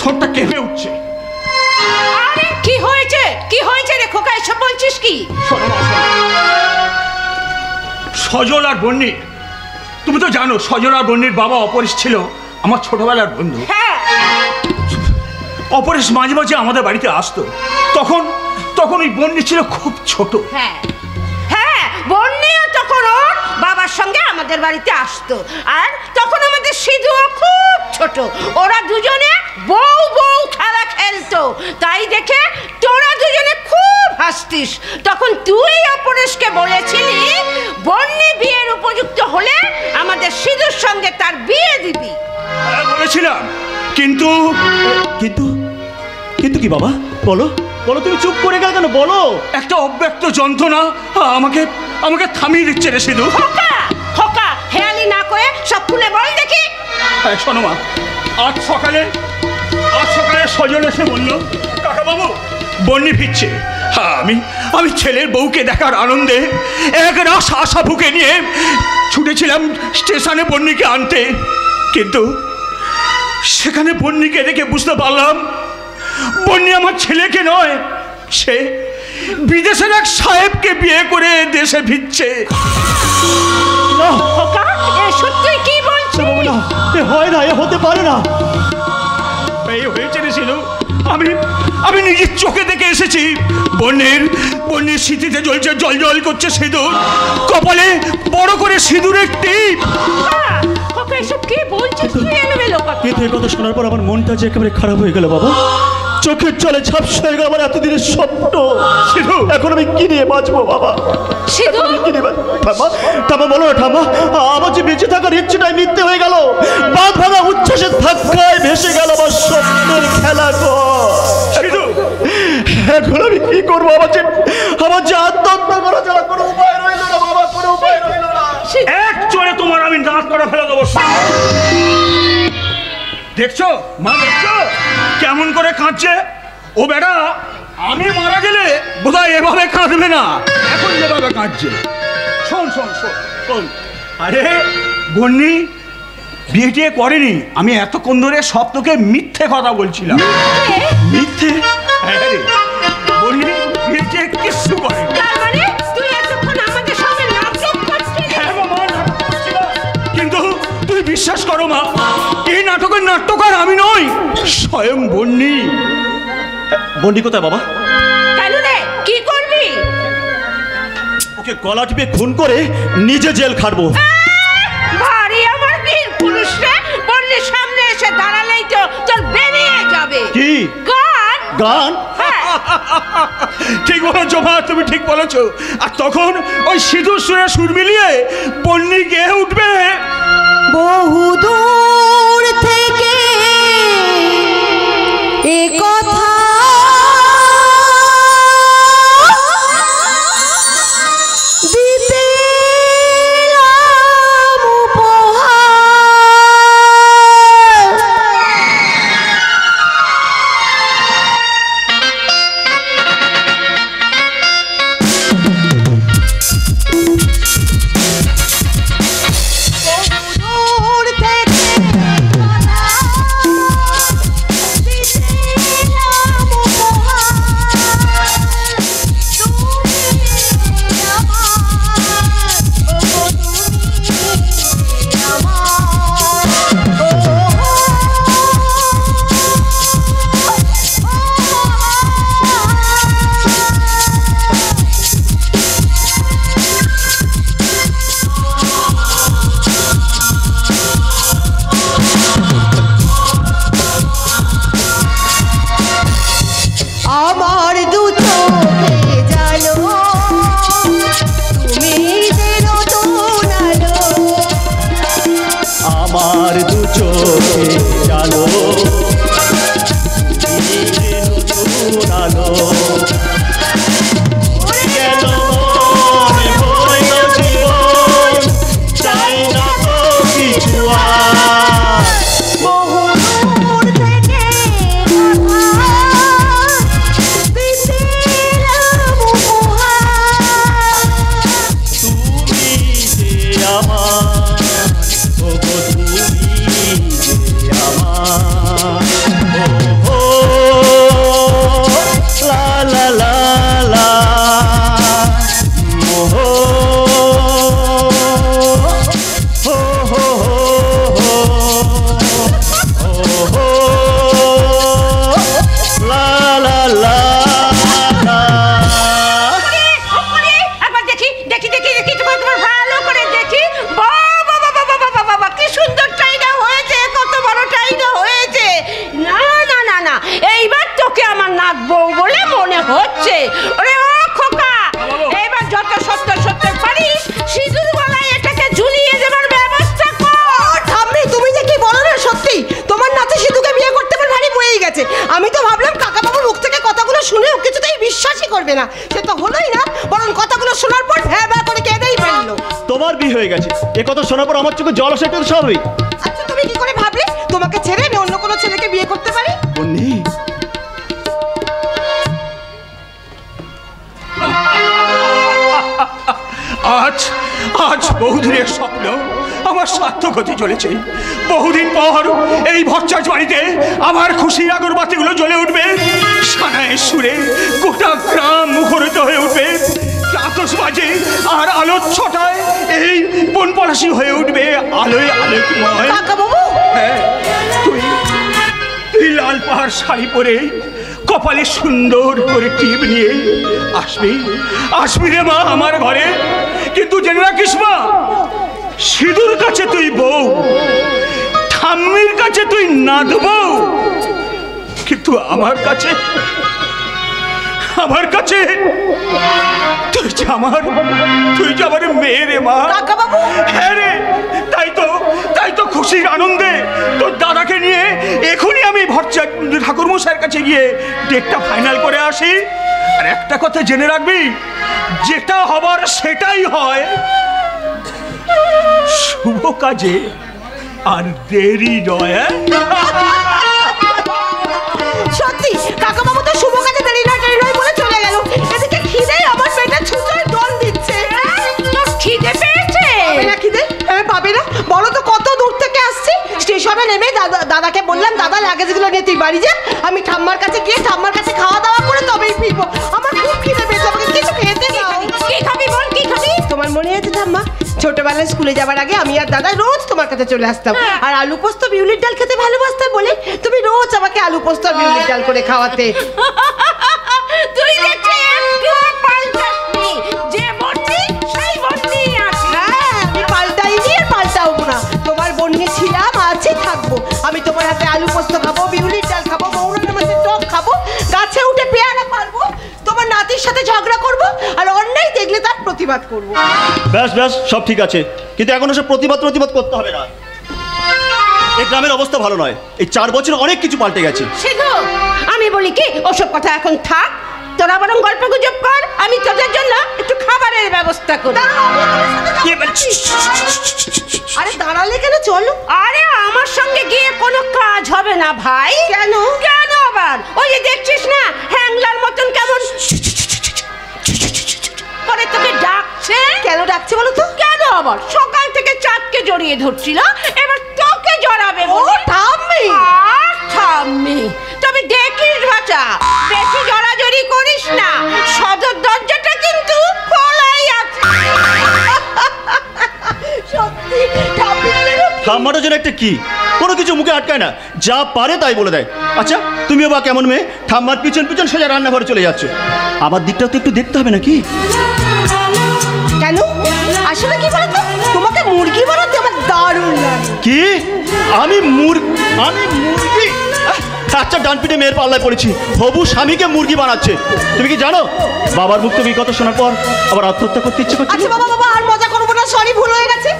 ঠোঁটটা কেঁপে উঠছে। আরে কি হয়েছে, কি হয়েছে রে খোকা, এসব বলছিস কি? সজল আর বন্নি, তুমি তো জানো সজল আর বন্নির বাবা অপরেশ ছিল আমার ছোটবেলার বন্ধু। হ্যাঁ, অপরেশ মাঝে মাঝে আমাদের বাড়িতে আসতো। তখন তখন ওই বন্নি ছিল খুব ছোট। হ্যাঁ হ্যাঁ, বন্যিও তখন ওর বাবার সঙ্গে আমাদের বাড়িতে আসতো। আর তখন আমাদের সিধুও খুব ছোট। ওরা দুজনে বউ বউ খেলা খেলতো। তাই দেখে তোরা দুজনে খুব হাসতিস। তখন তুই অপরেশকে বলেছিলি বন্যি বিয়ের উপযুক্ত হলে আমাদের সিধুর সঙ্গে তার বিয়ে দিবি। বলেছিলাম, কিন্তু কিন্তু কিন্তু কি বাবা, বলো বলো, তুমি চুপ করে গেলে কেন? বলো। একটা অব্যক্ত যন্ত্রণা আমাকে আমাকে থামিয়ে দিচ্ছে রে সিধু। খোকা খোকা, হেয়ালি না করে সব খুলে বল দেখি। শোনো মা, আজ সকালে সজল এসে বলল, কাকা বাবু বন্নি ফিরছে। আমি ছেলের বউকে দেখার আনন্দে এক রাস আশা বুকে নিয়ে ছুটেছিলাম স্টেশনে বন্নিকে আনতে। কিন্তু সেখানে বন্নিকে দেখে বুঝতে পারলাম বন্নি আমার ছেলেকে নয়, সে বিদেশের এক সাহেবকে বিয়ে করে দেশে ফিরছে। খোকা, এসব তুই কি বলছিস? না, এ হয় না, এ হতে পারে না। এই হয়েছে রে সিধু, আমি নিজের চোখে দেখে এসেছি। বন্যের স্মৃতিতে জ্বলছে, জল জল করছে সিঁদুর, কপালে বড় করে সিঁদুরের টিপ। খোকা, এসব কি বলছিস তুই? এলোমেলো কথা। কিন্তু এই কথা শোনার পর আমার মনটা যে একেবারে খারাপ হয়ে গেল বাবা। চোখের জলে ঝাপসা হয়ে গেল আমার এতদিনের স্বপ্ন। সিধু, এখন আমি কি নিয়ে বাঁচবো বাবা? সিধু, ঠাম্মা বলো না ঠাম্মা, আমার যে বেঁচে থাকার ইচ্ছেটাই মিথ্যে হয়ে গেল। বাঁধ ভাঙা উচ্ছ্বাসের ধাক্কায় ভেসে গেল আমার স্বপ্নের খেলা ঘর। সিধু, এখন আমি কি করবো? আমার যে আত্মহত্যা করা ছাড়া কোনো উপায় রইল না বাবা, কোনো উপায় রইল না। এক চোরে তোমার আমি দাঁত করে ফেলে দেবো। দেখছো মা, দেখছো কেমন করে কাঁদছে ও বেটা? আমি মারা গেলে বোধহয় এভাবে কাঁদবে না, এখন যেভাবে কাঁদছে। শোন শোন শোন শোন, আরে বন্নি বিয়ে টিয়ে করেনি। আমি এতক্ষণ ধরে সব তোকে মিথ্যে কথা বলছিলাম। মিথ্যে? হ্যাঁ রে, বন্নি বিয়ে টিয়ে কিচ্ছু করেনি। তার মানে তুই এতক্ষণ আমাদের সঙ্গে নাটক করছিস? হ্যাঁ বাবা, নাটক করছিলাম। কিন্তু তুই বিশ্বাস করো মা, এই নাটকের নাট্যকার আমি নই, স্বয়ং বন্নি। বন্ডি কোথায় বাবা? কেন রে, কি করবি? ওকে গলা টিপে খুন করে নিজে জেল খাটবো। ভারী আমার বীর পুরুষ রে। বন্যের সামনে এসে দাঁড়ালেই তো তোর বেরিয়ে যাবে। কি গান? গান? হ্যাঁ। ঠিক বলেছো মা, তুমি ঠিক বলেছো। আর তখন ওই সিঁদুর সুরে সুর মিলিয়ে বন্যি গেয়ে উঠবে, বহু দূর থেকে এ কথা দিতে না, সে তো হলোই না, বরং কথাগুলো শোনার পর ভ্যা ভ্যা করে কেঁদেই ফেললো। তোমার বিয়ে হয়ে গেছে, এ কথা শোনার পর আমার চোখে জল আসে, এটা তো স্বাভাবিক। আচ্ছা তুমি কি করে ভাবলে তোমাকে ছেড়ে আমি অন্য কোনো ছেলেকে বিয়ে করতে পারি? বন্নি, আজ আজ বহুদিনের স্বপ্ন আমার সার্থক হতে চলেছে। বহুদিন পর এই ভট্টাচ বাড়িতে আবার খুশির আগরবাতিগুলো জ্বলে উঠবে, সানায়ের সুরে গোটা গ্রাম মুখরিত হয়ে উঠবে, আতশবাজি আর আলোর ছটায় এই বন পলাশি হয়ে উঠবে আলোয় আলোকময়। হ্যাঁ, তুই লাল পাহাড় শাড়ি পরে কপালে সুন্দর করে টিপ নিয়ে আসবি রে মা আমার ঘরে। কিন্তু জেনে রাখিস মা, সিঁদুর কাছে তুই বউ, ঠাম্মির কাছে তুই নাদ বউ, কিন্তু আমার কাছে তুই যে আমার মেয়ে রে মা। হ্যাঁ রে, তাই তো খুশির আনন্দে তোর দাদাকে নিয়ে এখনই আমি ভট্টাচ ঠাকুরমশাইয়ের কাছে গিয়ে ডেটটা ফাইনাল করে আসি। আর একটা কথা জেনে রাখবি, যেটা হবার সেটাই হয়, শুভ কাজে আর দেরি নয়। সত্যি কাকা বাবু তো শুভ কাজে দেরি নয় বলে চলে গেল। এদিকে খিদে আমার পেটে ছুঁচোয় ডন দিচ্ছে। তোর খিদে পেয়েছে? খিদে পাবে না, বলো তো কত দূর থেকে আসছি। স্টেশনে নেমে দাদাকে বললাম, দাদা লাগেজগুলো নিয়ে তুই বাড়ি যা, আমি ঠাম্মার কাছে গিয়ে ঠাম্মার কাছে খাওয়া দাওয়া করে তবেই ফিরবো। আমার খুব খিদে পেয়েছে, আমাকে কিছু খেতে দাও। কি খাবি বল, কি খাবি? তোমার মনে আছে ঠাম্মা, ছোটবেলায় স্কুলে যাবার আগে আমি আর দাদা রোজ তোমার কাছে চলে আসতাম, আর আলু পোস্ত বিউলির ডাল খেতে ভালোবাসতাম বলে তুমি রোজ আমাকে আলু পোস্ত আর বিউলির ডাল করে খাওয়াতে। তুই দেখছি একটু পাল্টাসনি, যে বলছি সেই বলছি আছি। হ্যাঁ, আমি পাল্টাইনি আর পাল্টাবো না, তোমার বন্যে ছিলাম, আছি, থাকবো। আমি তোমার হাতে আলু পোস্ত খাবো, বিউলির ডাল খাবো, মৌরানা মাছের টক খাবো, গাছে উঠে পেয়ারা পারবো, জাতির সাথে ঝগড়া করব আর অন্যায় দেখলে তার প্রতিবাদ করব। ব্যাস ব্যাস সব ঠিক আছে, কিন্তু এখন ওসব প্রতিবাদ করতে হবে না। এই গ্রামের অবস্থা ভালো নয়, এই 4 বছর অনেক কিছু পাল্টে গেছে। সিধু, আমি বলি কি ওসব কথা এখন থাক, তোরা বরং গল্প গুজব কর, আমি তোদের জন্য একটু খাবারের ব্যবস্থা করি। আরে দাঁড়ালে কেন, চলো। আরে আমার সঙ্গে গিয়ে কোনো কাজ হবে না ভাই। কেন? কেন আবার? ওই যে দেখছিস না হ্যাংলার মতন কেমন করে তোকে ডাকছে। কেন ডাকছে বলো তো? কেন আবার? সকাল থেকে চাঁদকে জড়িয়ে ধরছিল, এবার তোকে জড়াবে। ও ঠাম্মি, ঠাম্মি, তবে দেখিস বাচ্চা, বেশি জড়াজড়ি করিস না, সদর দরজাটা কিন্তু খোলাই আছে। সত্যি ঠাম্মি ঠাম্মাটা যেন একটা কি, কোনো কিছু মুখে আটকায় না, যা পারে তাই বলে দেয়। আচ্ছা তুমিও বা কেমন মেয়ে, ঠাম্মার পিছন পিছন সোজা রান্নাঘরে চলে যাচ্ছ। আমার দিকটাও তো একটু দেখতে হবে নাকি? কেন? আসলে কি বলতো, তোমাকে মুরগি বানাতে আমার দারুণ লাগে। কি? আমি মুরগি? আচ্ছা ডান পিঠে মেয়ের পাল্লায় পড়েছি, হবু স্বামীকে মুরগি বানাচ্ছে। তুমি কি জানো বাবার মুখ থেকে কথা শোনার পর আবার আত্মহত্যা করতে ইচ্ছে করছে? আচ্ছা বাবা আর মজা করবো না, সরি ভুল হয়ে গেছে।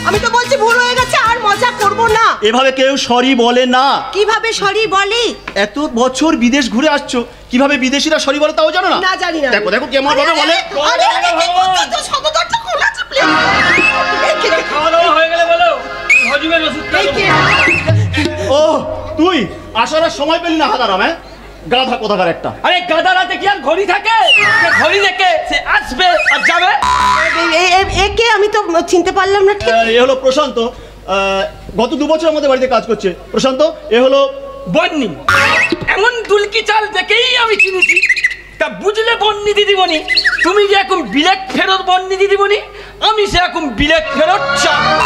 আমি তো বলছি ভুল হয়ে গেছে, আর মজা করব না। এভাবে কেউ সরি বলে না। কিভাবে সরি বলে? এত বছর বিদেশ ঘুরে আসছো, কিভাবে বিদেশিরা সরি বলে তাও জানো না? না জানি না। দেখো দেখো কেমন ভাবে বলে। আরে কি করছিস তো, সদরটা খোলা আছে প্লিজ। খাওয়া দাওয়া হয়ে গেলে বলো, হজমের ওষুধ ও তুই আসার সময় পেলি না হাদারাম? হ্যাঁ গাধা কোথাকার একটা। আরে গাদা রাতে কি আর ঘড়ি থাকে? ঘড়ি দেখে সে আসবে আর যাবে। একে আমি তো চিনতে পারলাম না ঠিক। এ হলো প্রশান্ত, গত 2 বছর আমাদের বাড়িতে কাজ করছে। প্রশান্ত এ হলো বন্নি। এমন দুলকি চাল দেখেই আমি চিনেছি। তা বুঝলে বন্নি দিদিমণি, তুমি যে এখন বিলেত ফেরত বন্নি দিদিমণি, আমি সে এখন বিলেত ফেরত চাকর।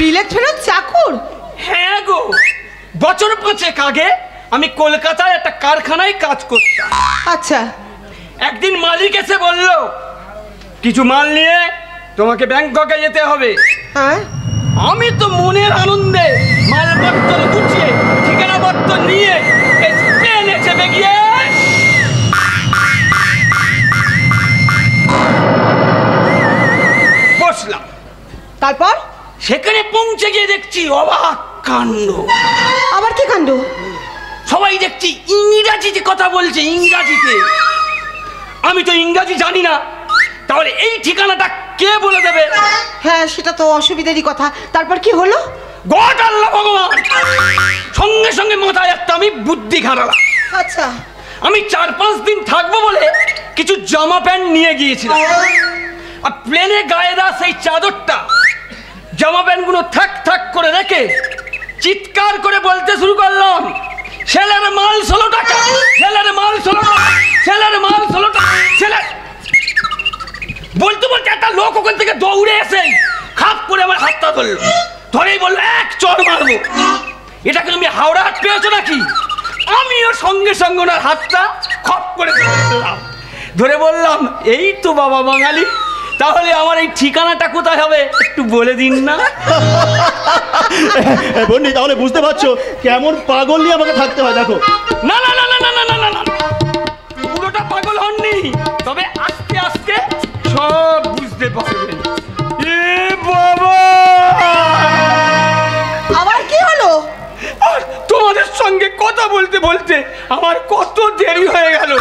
বিলেত ফেরত চাকর? হ্যাঁ গো, বছর 5 আগে আমি কলকাতায় একটা কারখানায় কাজ করতাম। আচ্ছা। একদিন মালিক এসে বলল, কিছু মাল নিয়ে তোমাকে ব্যাংককে যেতে হবে। হ্যাঁ। আমি তো মনের আনন্দে মালপত্র গুছিয়ে ঠিকানাপত্র নিয়ে ট্রেনে চেপে গিয়ে বসলাম। তারপর? সেখানে পৌঁছে গিয়ে দেখছি অবাক কাণ্ড। আবার কি কাণ্ড? সবাই দেখছি ইংরাজিতে কথা বলছে, ইংরাজিতে। আমি তো ইংরাজি জানি না, তাহলে এই ঠিকানাটা কে বলে দেবে? হ্যাঁ সেটা তো অসুবিধারই কথা। তারপর কি হলো? গড আল্লাহ ভগবান, সঙ্গে সঙ্গে মাথায় একটা আমি বুদ্ধি খাটালাম। আচ্ছা। আমি 4-5 দিন থাকবো বলে কিছু জামা প্যান্ট নিয়ে গিয়েছিলাম, আর প্লেনে গায়ে দেওয়া সেই চাদরটা জামা প্যান্টগুলো থাক থাক করে রেখে চিৎকার করে বলতে শুরু করলাম, ছেলের মাল 16 টাকা, ছেলের মাল 16 টাকা, ছেলের মাল 16 টাকা, ছেলের। বলতে বলতে একটা লোক ওখান থেকে দৌড়ে এসে খাপ করে আমার হাতটা ধরলো, ধরেই বললো, এক চড় মারবো। এটাকে তুমি হাওড়া হাট পেয়েছো নাকি? আমিও সঙ্গে সঙ্গে ওনার হাতটা খপ করে ধরলাম, ধরে বললাম, এই তো বাবা বাঙালি, তাহলে আমার এই ঠিকানাটা কোথায় হবে একটু বলে দিন না। বন্নি তাহলে বুঝতে পারছো কেমন পাগল নিয়ে আমাকে থাকতে হয়। দেখো না না না না না না না না, পুরোটা পাগল হননি, তবে আস্তে আস্তে সব বুঝতে পারবেন। এ বাবা, আবার কি হলো? আর তোমাদের সঙ্গে কথা বলতে বলতে আমার কত দেরি হয়ে গেল।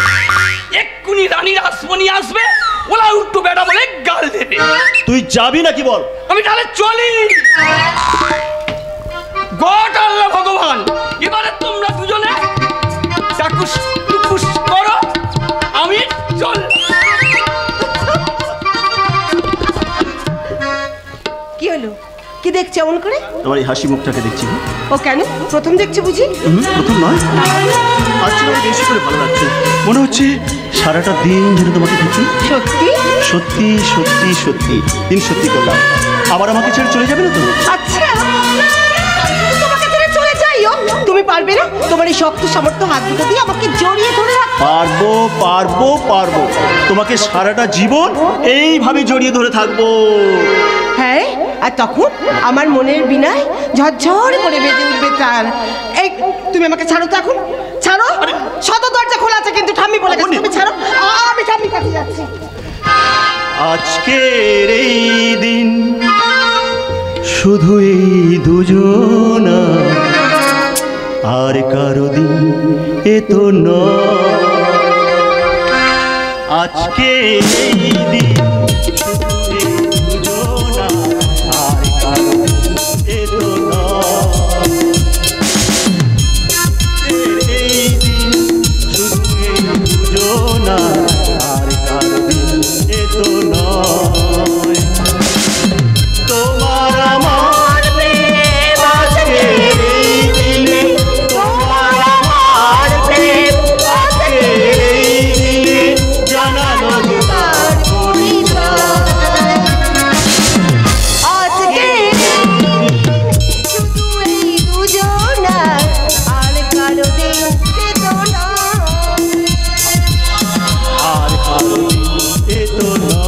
এক্ষুনি রানী রাসমণি আসবে, ওলা উল্টো বেটা বলে গাল দেবে। তুই যাবি নাকি বল? আমি তাহলে চলি। গড আল্লাহ ভগবান, এবারে তোমরা দুজনে চাকুস টুকুস করো, আমি চল। কি হলো? কি দেখছে এমন করে? তোমার এই হাসি মুখটাকে দেখছি। ও কেন প্রথম দেখছে বুঝি? প্রথম নয়, আজকে আমার বেশি করে ভালো লাগছে। মনে হচ্ছে সারাটা দিন ধরে তোমাকে দেখি। সত্যি সত্যি সত্যি সত্যি দিন সত্যি করলাম। আবার আমাকে ছেড়ে চলে যাবে না তো? আচ্ছা তোমাকে ছেড়ে চলে যাইও, তুমি পারবে না? তোমার এই শক্ত সামর্থ্য হাত দুটো দিয়ে আমাকে জড়িয়ে ধরে রাখ। পারবো পারবো পারবো, তোমাকে সারাটা জীবন এইভাবে জড়িয়ে ধরে থাকবো। হ্যাঁ, আর তখন আমার মনের বিনায় ঝরঝর করে বেজে উঠবে তার। এই তুমি আমাকে ছাড়ো তো এখন, ছাড়ো। ছাড়ো, শত দরজা খোলা আছে কিন্তু ঠাম্মি বলে গেছে তুমি ছাড়ো, আমি ঠাম্মির কাছে যাচ্ছি। আজকের এই দিন শুধু এই দুজনা, আর কারো দিন এ তো নয়। আজকে এই দিন শুধু এই দুজনা, আর কারো দিন এ তো নয়। এই দিন শুধু এই দুজনা, আর কারো দিন এ তো নয়। তোমার আমার প্রেম আজকের এই দিনে, তোমার আমার প্রেম আজকের এই দিনে, জানালো যে তার পরিচয়। আজকে শুধু এই দুজনা, আর কারো দিন এ তো নয়। আর কারো দিন এ তো নয়।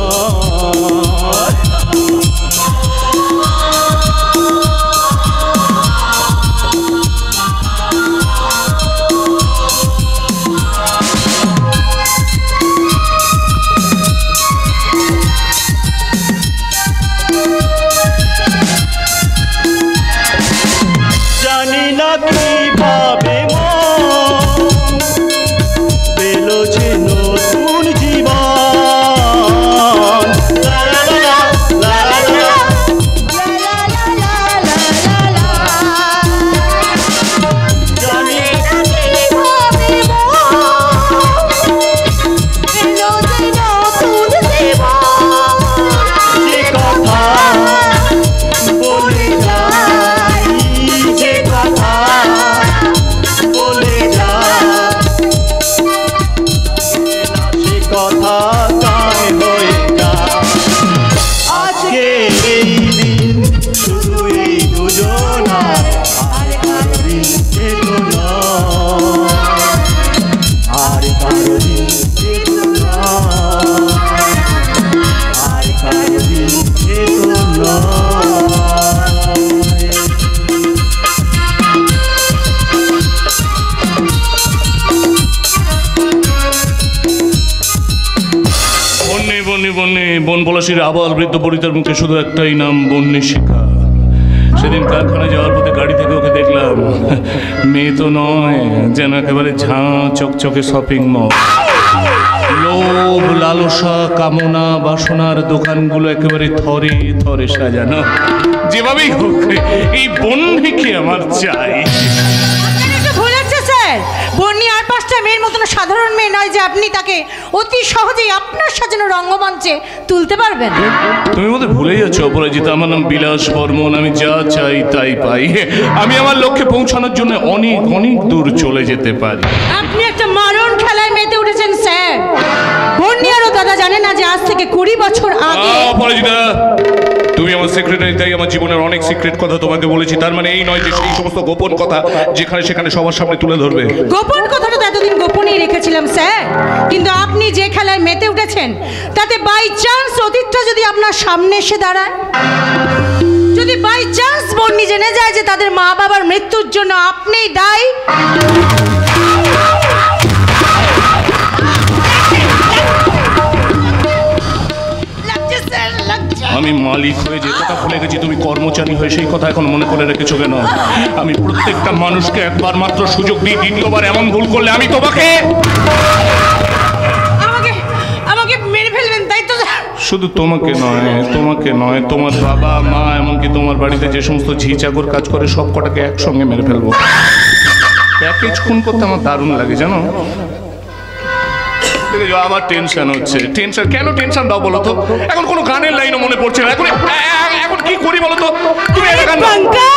জানি না কিভাবে মন পেল যে নতুন জীবন। লা লা লা লা লা লা লা। জানি না কিভাবে এলো যে নতুন জীবন, যে কথা বলে যাই, যে কথা বলে যাই, সে কথা কায় হয়ে যায়। আজকে এই দিন শুধু এই দুজনা, আর কারো দিন এ তো নয়। আর কারো দিন এ তো নয়। আর কারো দিন এ তো নয়। বন্যে বন্যে বন্যে বন পলাশীর আবাল বৃদ্ধ পরিতার মুখে শুধু একটাই নাম, বন্যে শিখা। সেদিন কারখানায় যাওয়ার পথে গাড়ি থেকে ওকে দেখলাম, মেয়ে তো নয়, যেন একেবারে ঝাঁ চকচকে শপিং মল। লোভ, লালসা, কামনা, বাসনার দোকানগুলো একেবারে থরে থরে সাজানো। যেভাবেই হোক এই বন্যেকে আমার চাই। একটু ভুল হচ্ছে স্যার, বন্যি আর 5টা মেয়ের মতন সাধারণ মেয়ে নয় যে আপনি তাকে অতি সহজেই আপনার সাজানো রঙ্গমঞ্চে তুলতে পারবেন। তুমি বোধহয় ভুলে যাচ্ছ অপরাজিতা, আমার নাম বিলাস বর্মন। আমি যা চাই তাই পাই। আমি আমার লক্ষ্যে পৌঁছানোর জন্য অনেক অনেক দূর চলে যেতে পারি। আপনি একটা মারণ খেলায় মেতে উঠেছেন স্যার। বন্যি আরও দাদা জানে না যে আজ থেকে 20 বছর আগে। অপরাজিতা, তুমি আমার সেক্রেটারি, তাই আমার জীবনের অনেক সিক্রেট কথা তোমাকে বলেছি। তার মানে এই নয় যে সেই সমস্ত গোপন কথা যেখানে সেখানে সবার সামনে তুলে ধরবে। গোপন কথাটা তো এতদিন গোপনই রেখেছিলাম স্যার, কিন্তু আপনি যে খেলায় মেতে উঠেছেন তাতে বাই চান্স অতীতটা যদি আপনার সামনে এসে দাঁড়ায়, যদি বাই চান্স বন্যি জেনে যায় যে তাদের মা বাবার মৃত্যুর জন্য আপনিই দায়ী, আমি মালিক হয়ে যে কথা ভুলে গেছি, তুমি কর্মচারী হয়ে সেই কথা এখন মনে করে রেখেছো কেন? আমি প্রত্যেকটা মানুষকে একবার মাত্র সুযোগ দিই, দ্বিতীয়বার এমন ভুল করলে আমি তোমাকে আমাকে মেরে ফেলবেন, তাই তো? শুধু তোমাকে নয়, তোমাকে নয়, তোমার বাবা মা এমনকি তোমার বাড়িতে যে সমস্ত ঝি চাকর কাজ করে সব কটাকে একসঙ্গে মেরে ফেলবো। প্যাকেজ খুন করতে আমার দারুণ লাগে জানো। আমার টেনশন হচ্ছে। টেনশন কেন? টেনশন দাও বলো তো। এখন কোনো গানের লাইনও মনে পড়ছে না। এখন কি করি বলো তো? তুমি একটা গান দাও।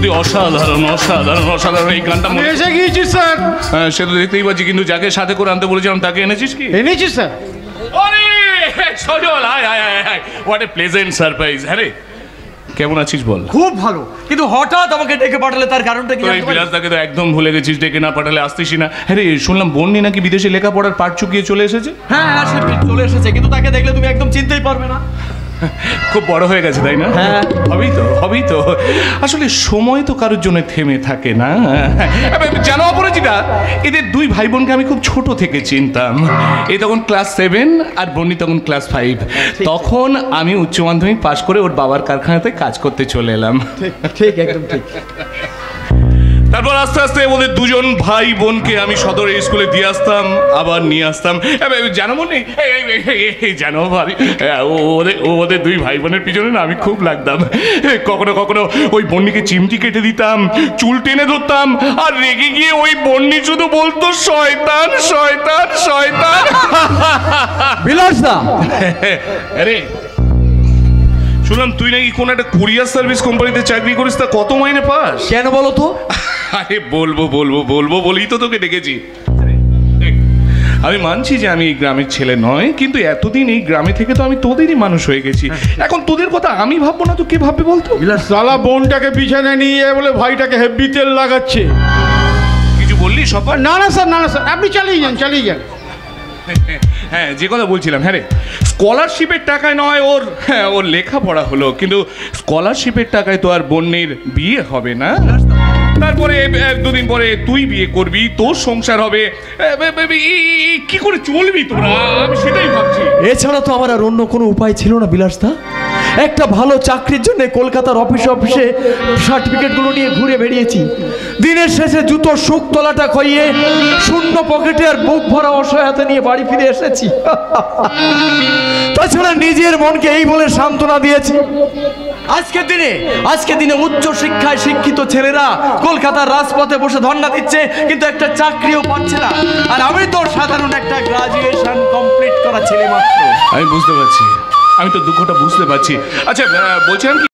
সত্যি অসাধারণ অসাধারণ অসাধারণ এই গানটা আমি এসে গিয়েছি স্যার। হ্যাঁ সে তো দেখতেই পাচ্ছি, কিন্তু যাকে সাথে করে আনতে বলেছিলাম তাকে এনেছিস কি? এনেছি স্যার। সজল আয় আয় আয় আয়, হোয়াট এ প্লেজেন্ট সারপ্রাইজ। হ্যাঁ রে, কেমন আছিস বল? খুব ভালো, কিন্তু হঠাৎ আমাকে ডেকে পাঠালে তার কারণটা কি? এই বিলাসদাকে তো একদম ভুলে গেছিস, ডেকে না পাঠালে আসতিসই না। হ্যাঁ রে, শুনলাম বন্নি নাকি বিদেশে লেখাপড়ার পাঠ চুকিয়ে চলে এসেছে। হ্যাঁ হ্যাঁ, সে চলে এসেছে, কিন্তু তাকে দেখলে তুমি একদম চিনতেই পারবে না। খুব বড় হয়ে গেছে তাই না? হ্যাঁ হবেই তো। আসলে সময় তো কারোর জন্য থেমে থাকে না। জানো অপরাজিতা, এদের দুই ভাই বোনকে আমি খুব ছোট থেকে চিনতাম। এই তখন ক্লাস 7 আর বন্নি তখন ক্লাস 5। তখন আমি উচ্চ মাধ্যমিক পাশ করে ওর বাবার কারখানাতে কাজ করতে চলে এলাম। ঠিক, একদম ঠিক। তারপর আস্তে আস্তে ওদের দুজন ভাই বোনকে আমি সদরের স্কুলে দিয়ে আসতাম, আবার নিয়ে আসতাম। জানো মনে জানো ভাই, ওদের দুই ভাই বোনের পিছনে না আমি খুব লাগতাম। কখনো কখনো ওই বন্নিকে চিমটি কেটে দিতাম, চুল টেনে ধরতাম, আর রেগে গিয়ে ওই বন্নি শুধু বলতো শয়তান শয়তান শয়তান। বিলাসদা, আরে শুনলাম তুই নাকি কোন একটা কুরিয়ার সার্ভিস কোম্পানিতে চাকরি করিস, তা কত মাইনে পাস? কেন বলো তো? আরে বলবো বলেই তো তোকে ডেকেছি। আমি মানছি যে আমি এই গ্রামের ছেলে নয়, কিন্তু এতদিন এই গ্রামে থেকে তো আমি তোদেরই মানুষ হয়ে গেছি। এখন তোদের কথা আমি ভাববো না তো কে ভাববে বলতো? সালা বোনটাকে পিছনে নিয়ে বলে ভাইটাকে হেভি তেল লাগাচ্ছে। কিছু বললি সবার? না না স্যার, না না স্যার, আপনি চালিয়ে যান। হ্যাঁ, যে কথা বলছিলাম, হ্যাঁ রে, স্কলারশিপের টাকায় নয় ওর লেখাপড়া হলো, কিন্তু স্কলারশিপের টাকায় তো আর বন্যের বিয়ে হবে না। তারপরে 1-2 দিন পরে তুই বিয়ে করবি, তোর সংসার হবে, কি করে চলবি তোরা? আমি সেটাই ভাবছি। এছাড়া তো আমার আর অন্য কোনো উপায় ছিল না বিলাসদা। একটা ভালো চাকরির জন্য কলকাতার অফিসে সার্টিফিকেটগুলো নিয়ে ঘুরে বেরিয়েছি। দিনের শেষে জুতো শুক তলাটা খাইয়ে শূন্য পকেটে আর বুক ভরা অসহায়তা নিয়ে বাড়ি ফিরে এসেছি। তাছাড়া নিজের মনকে এই বলে সান্ত্বনা দিয়েছি, আজকে দিনে উচ্চ শিক্ষায় শিক্ষিত ছেলেরা কলকাতার রাজপথে বসে ধর্ণা দিচ্ছে, কিন্তু একটা চাকরিও পাচ্ছে না। আর আমি তো সাধারণ একটা গ্রাজুয়েশন কমপ্লিট করা ছেলে মাত্র। আমি বুঝতে পারছি, আমি তো দুঃখটা বুঝতে পারছি। আচ্ছা বলছিলাম কি